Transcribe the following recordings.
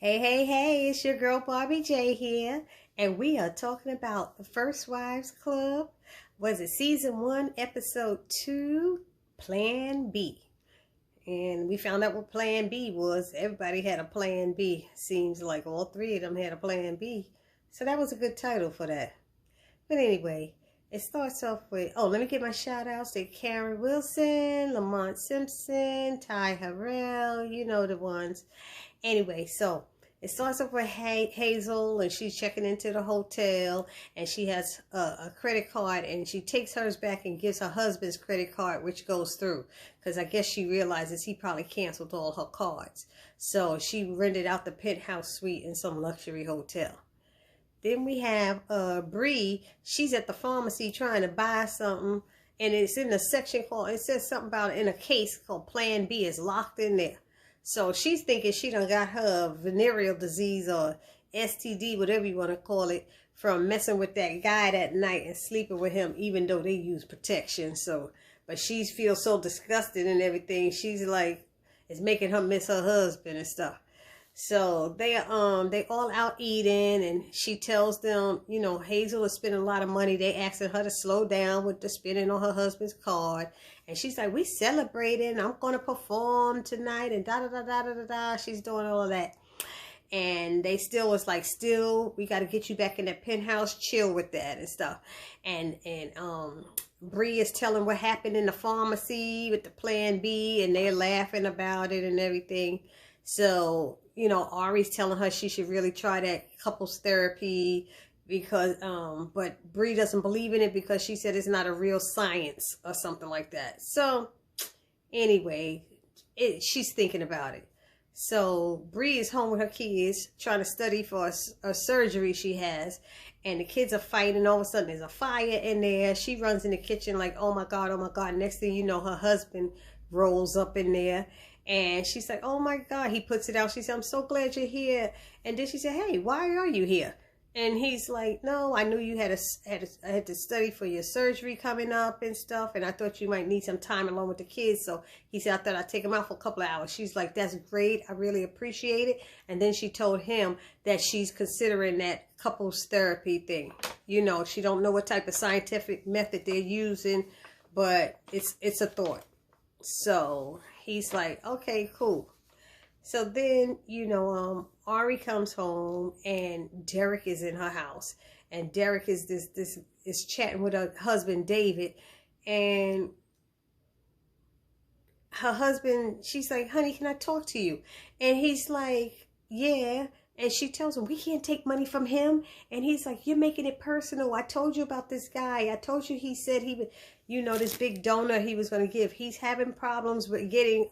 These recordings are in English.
Hey, hey, hey, it's your girl Barbie J here, and we are talking about the First Wives Club. Was it season 1, episode 2, Plan B? And we found out what Plan B was. Everybody had a Plan B. Seems like all three of them had a Plan B. So that was a good title for that. But anyway, it starts off with, let me get my shout outs to Karen Wilson, Lamont Simpson, Ty Harrell, you know the ones. Anyway, so it starts off with Hazel, and she's checking into the hotel, and she has a credit card, and she takes hers back and gives her husband's credit card, which goes through, because I guess she realizes he probably canceled all her cards. So she rented out the penthouse suite in some luxury hotel. Then we have Bree. She's at the pharmacy trying to buy something, and it's in the section called, it says something about in a case called Plan B is locked in there. So she's thinking she done got her venereal disease or STD, whatever you want to call it, from messing with that guy that night and sleeping with him, even though they use protection. So, but she feels so disgusted and everything. She's like, it's making her miss her husband and stuff. So they all out eating, and she tells them, Hazel is spending a lot of money. They asking her to slow down with the spending on her husband's card. And she's like, we celebrating. I'm going to perform tonight and da-da-da-da-da-da. She's doing all of that. And they still was like, we got to get you back in that penthouse, chill with that and stuff. And Bree is telling what happened in the pharmacy with the Plan B, and they're laughing about it and everything. So, Ari's telling her she should really try that couples therapy because, but Bree doesn't believe in it because she said it's not a real science or something like that. So, anyway, she's thinking about it. So, Bree is home with her kids trying to study for a surgery she has. And the kids are fighting. All of a sudden, there's a fire in there. She runs in the kitchen like, oh my God, oh my God. Next thing you know, her husband rolls up in there. And she's like, oh my God, he puts it out. She said, I'm so glad you're here. And then she said, hey, why are you here? And he's like, no, I knew you had to study for your surgery coming up and stuff. And I thought you might need some time along with the kids. So he said, I thought I'd take him out for a couple of hours. She's like, that's great. I really appreciate it. And then she told him that she's considering that couples therapy thing. She don't know what type of scientific method they're using, but it's a thought. So he's like, okay, cool. So then, Ari comes home and Derek is in her house. And Derek is is chatting with her husband, David. And her husband, she's like, honey, can I talk to you? And he's like, yeah. And she tells him, we can't take money from him. And he's like, you're making it personal. I told you about this guy. I told you he said he would, this big donor he was going to give. He's having problems with getting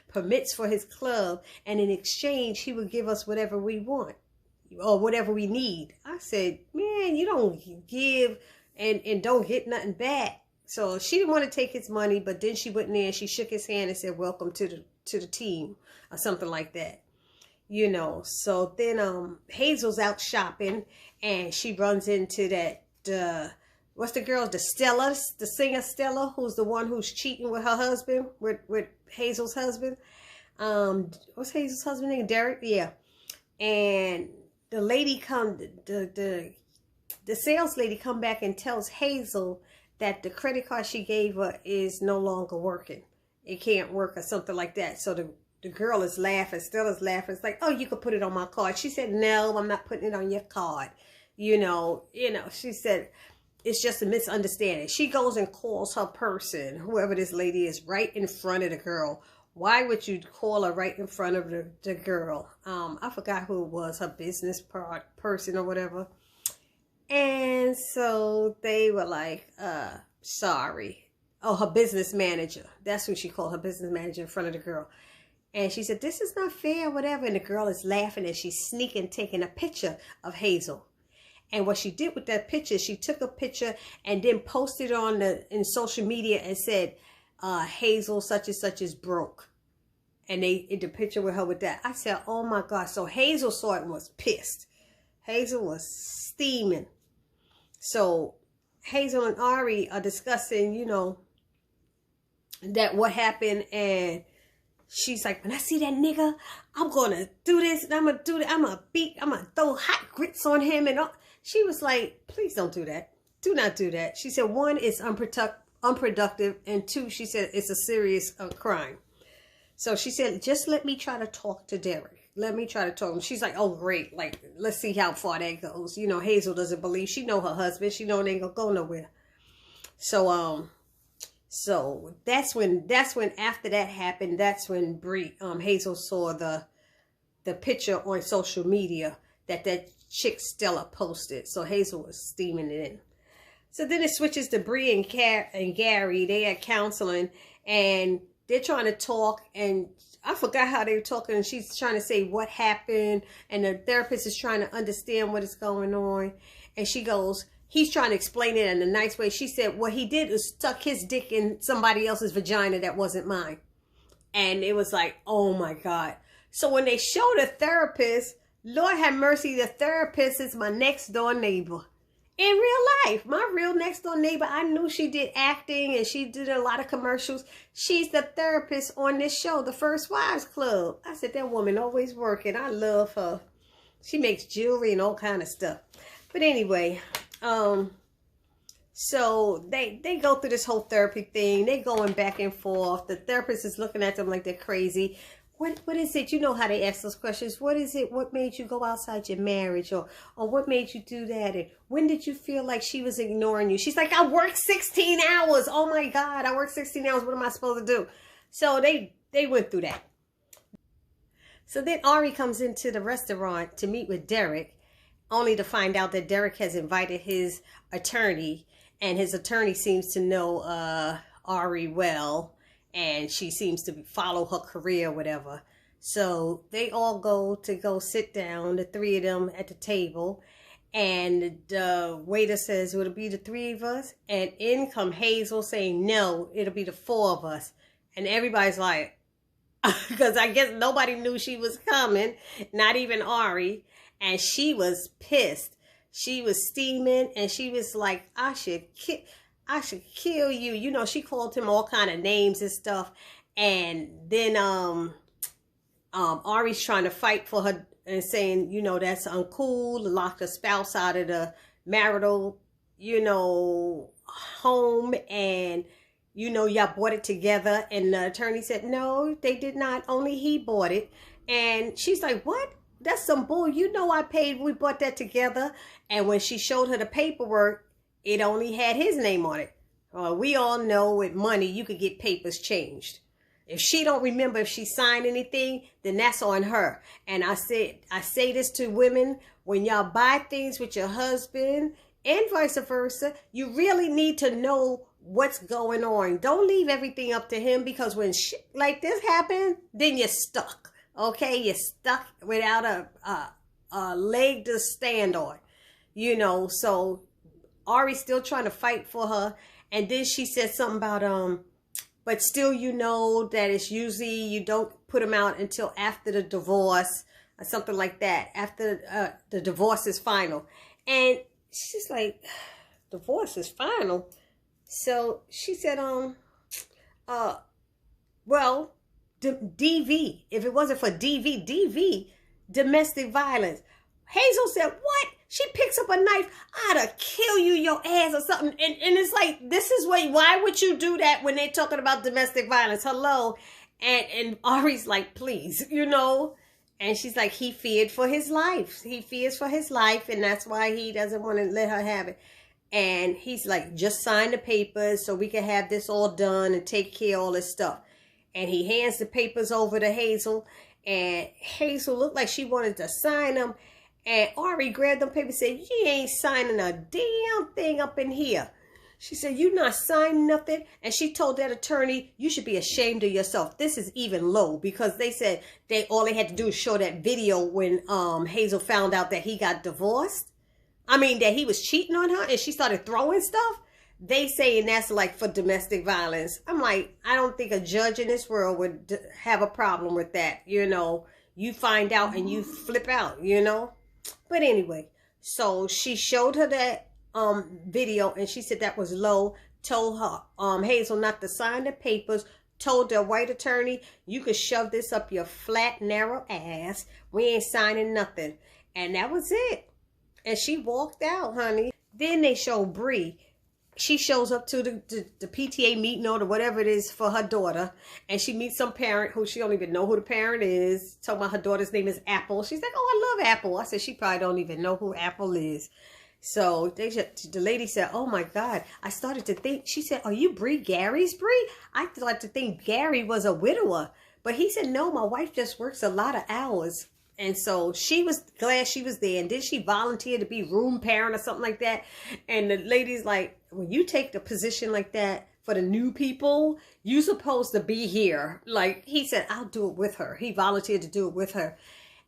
permits for his club. And in exchange, he would give us whatever we want or whatever we need. I said, man, you don't give and don't get nothing back. So she didn't want to take his money. But then she went in there and she shook his hand and said, welcome to the team or something like that. So then Hazel's out shopping, and she runs into that what's the girl, the singer Stella, who's the one who's cheating with her husband, with Hazel's husband. What's Hazel's husband name? Derek? Yeah. And the lady the sales lady come back and tells Hazel that the credit card she gave her is no longer working. It can't work or something like that. So the girl is laughing. Stella's laughing. It's like, oh, you could put it on my card. She said, no, I'm not putting it on your card. She said, it's just a misunderstanding. She goes and calls her person, whoever this lady is, right in front of the girl. Why would you call her right in front of the girl? I forgot who it was, her business person or whatever. And so they were like, sorry. Oh, her business manager. That's who she called, her business manager, in front of the girl. And she said, this is not fair, whatever. And the girl is laughing and she's sneaking, taking a picture of Hazel. And what she did with that picture, she took a picture and then posted in social media and said, Hazel such and such is broke. And they in the picture with her with that. I said, oh my God. So Hazel saw it and was pissed. Hazel was steaming. So Hazel and Ari are discussing, that what happened, and she's like, when I see that nigga, I'm gonna do this and I'm gonna do that. I'm gonna throw hot grits on him and all. She was like, please don't do that. Do not do that. She said, one, it's unproductive, and two, she said, it's a serious crime. So she said, just let me try to talk to Derek. Let me try to talk to him. She's like, oh, great. Like, let's see how far that goes. You know, Hazel doesn't believe. She know her husband. She know they ain't gonna go nowhere. So, so that's when after that happened, that's when Hazel saw the picture on social media that chick Stella posted. So Hazel was steaming it in. So then it switches to Bree and Gary. They had counseling and they're trying to talk, and I forgot how they were talking, and she's trying to say what happened, and the therapist is trying to understand what is going on. And she goes, he's trying to explain it in a nice way. She said, what he did was stuck his dick in somebody else's vagina that wasn't mine. And it was like, oh my God. So when they show the therapist, Lord have mercy, the therapist is my next door neighbor. In real life, my real next door neighbor, I knew she did acting and she did a lot of commercials. She's the therapist on this show, The First Wives Club. I said, that woman always working. I love her. She makes jewelry and all kind of stuff. But anyway, so they go through this whole therapy thing. They going back and forth. The therapist is looking at them like they're crazy. What is it? You know how they ask those questions. What is it? What made you go outside your marriage? Or what made you do that? And when did you feel like she was ignoring you? She's like, I worked 16 hours. Oh my God, I worked 16 hours. What am I supposed to do? So they went through that. So then Ari comes into the restaurant to meet with Derek, only to find out that Derek has invited his attorney, and his attorney seems to know Ari well. And she seems to follow her career or whatever. So they all go sit down, the three of them at the table. And the waiter says, would it be the three of us? And in come Hazel saying, no, it'll be the four of us. And everybody's like, because I guess nobody knew she was coming, not even Ari. And she was pissed. She was steaming and she was like, I should kill you. You know, she called him all kind of names and stuff. And then Ari's trying to fight for her and saying, you know, that's uncool to lock the spouse out of the marital, you know, home. And, you know, y'all bought it together. And the attorney said, no, they did not. Only he bought it. And she's like, what? That's some bull. You know, we bought that together. And when she showed her the paperwork, it only had his name on it. We all know with money, you could get papers changed. If she don't remember if she signed anything, then that's on her. And I say this to women, when y'all buy things with your husband and vice versa, you really need to know what's going on. Don't leave everything up to him, because when shit like this happens, then you're stuck. Okay, you're stuck without a leg to stand on. You know, so Ari's still trying to fight for her. And then she said something about, but still, you know, that it's usually you don't put them out until after the divorce or something like that. After the divorce is final. And she's like, divorce is final. So she said, well, DV, if it wasn't for DV, domestic violence. Hazel said, what? She picks up a knife. I'd have kill you, your ass or something. And it's like, this is why would you do that when they're talking about domestic violence? Hello. And Ari's like, please, you know. And she's like, he feared for his life. He fears for his life. And that's why he doesn't want to let her have it. And he's like, just sign the papers so we can have this all done and take care of all this stuff. And he hands the papers over to Hazel. And Hazel looked like she wanted to sign them. And Ari grabbed them papers and said, you ain't signing a damn thing up in here. She said, you not signing nothing. And she told that attorney, you should be ashamed of yourself. This is even low, because they said all they had to do is show that video when Hazel found out that he got divorced. I mean, that he was cheating on her and she started throwing stuff. They saying that's like for domestic violence. I'm like, I don't think a judge in this world would have a problem with that. You know, you find out and you flip out, you know. But anyway, so she showed her that video and she said that was low, told her Hazel not to sign the papers, told the white attorney, you could shove this up your flat, narrow ass. We ain't signing nothing. And that was it. And she walked out, honey. Then they show Bree. She shows up to the PTA meeting or whatever it is for her daughter. And she meets some parent who she don't even know who the parent is. Talking about her daughter's name is Apple. She's like, oh, I love Apple. I said, she probably don't even know who Apple is. So the lady said, oh my God, I started to think, she said, are you Bree, Gary's Bree? I started to think Gary was a widower. But he said, no, my wife just works a lot of hours. And so she was glad she was there. And then she volunteered to be room parent or something like that. And the lady's like, when you take the position like that for the new people, you supposed to be here. Like he said, I'll do it with her. He volunteered to do it with her.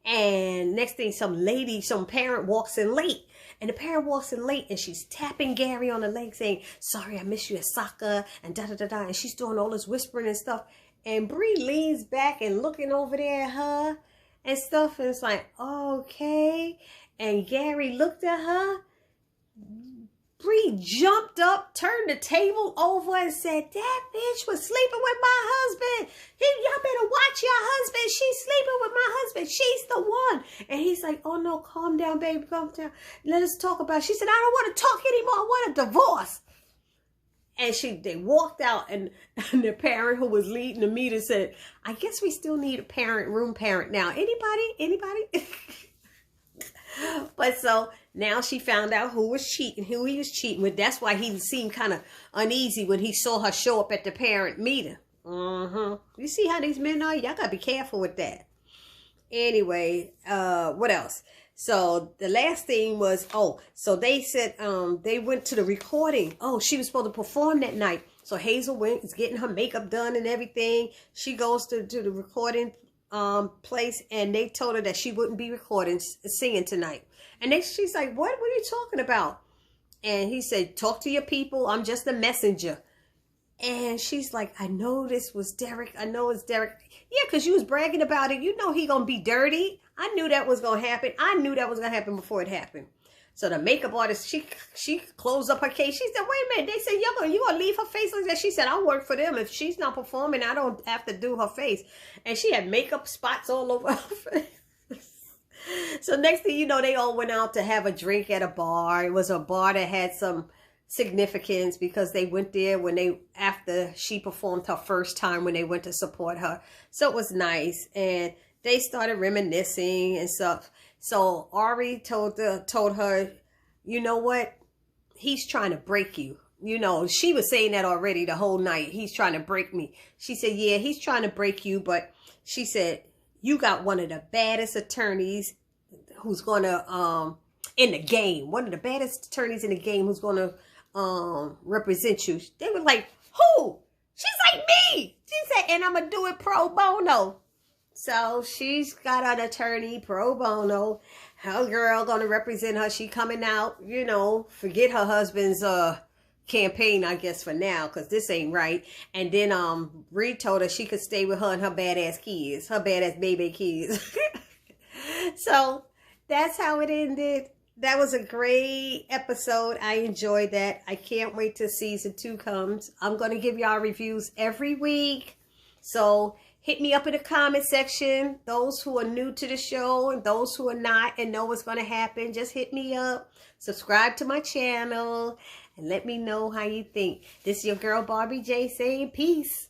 And next thing, some parent walks in late. And the parent walks in late and she's tapping Gary on the leg saying, sorry, I miss you at soccer and da-da-da-da. And she's doing all this whispering and stuff. And Bree leans back and looking over there at her and stuff, and it's like, okay. And Gary looked at her. Bree jumped up, turned the table over, and said, that bitch was sleeping with my husband. Y'all better watch your husband. She's sleeping with my husband. She's the one. And he's like, oh no, calm down, baby, calm down. Let us talk about it. She said, I don't want to talk anymore. I want a divorce. And they walked out, and the parent who was leading the meeting said, I guess we still need a room parent now. Anybody? But so now she found out who he was cheating with. That's why he seemed kind of uneasy when he saw her show up at the parent meeting. You see how these men are? Y'all gotta be careful with that. Anyway, what else? So the last thing was, so they said they went to the recording. Oh, she was supposed to perform that night. So Hazel is getting her makeup done and everything. She goes to the recording place, and they told her that she wouldn't be singing tonight. And she's like, what are you talking about? And he said, talk to your people. I'm just a messenger. And she's like, I know this was Derek. I know it's Derek. Yeah, because you was bragging about it. You know he going to be dirty. I knew that was going to happen. I knew that was going to happen before it happened. So the makeup artist, she closed up her case. She said, wait a minute. They said, you gonna leave her face like that? She said, I'll work for them. If she's not performing, I don't have to do her face. And she had makeup spots all over her face. So next thing you know, they all went out to have a drink at a bar. It was a bar that had some significance because they went there after she performed her first time when they went to support her. So it was nice, and they started reminiscing and stuff. So Ari told her, you know what? He's trying to break you. You know, she was saying that already the whole night. He's trying to break me. She said, yeah, he's trying to break you, but she said, you got one of the baddest attorneys who's going to, in the game, one of the baddest attorneys in the game who's going to represent you. They were like, who? She's like, me. She said, and I'm gonna do it pro bono. So she's got an attorney pro bono. Her girl gonna represent her. She coming out, you know, forget her husband's campaign, I guess, for now, because this ain't right. And then Bree told her she could stay with her and her badass kids, her badass baby kids. So that's how it ended. That was a great episode. I enjoyed that. I can't wait till season 2 comes. I'm going to give y'all reviews every week. So hit me up in the comment section. Those who are new to the show and those who are not and know what's going to happen, just hit me up. Subscribe to my channel and let me know how you think. This is your girl Barbie J saying peace.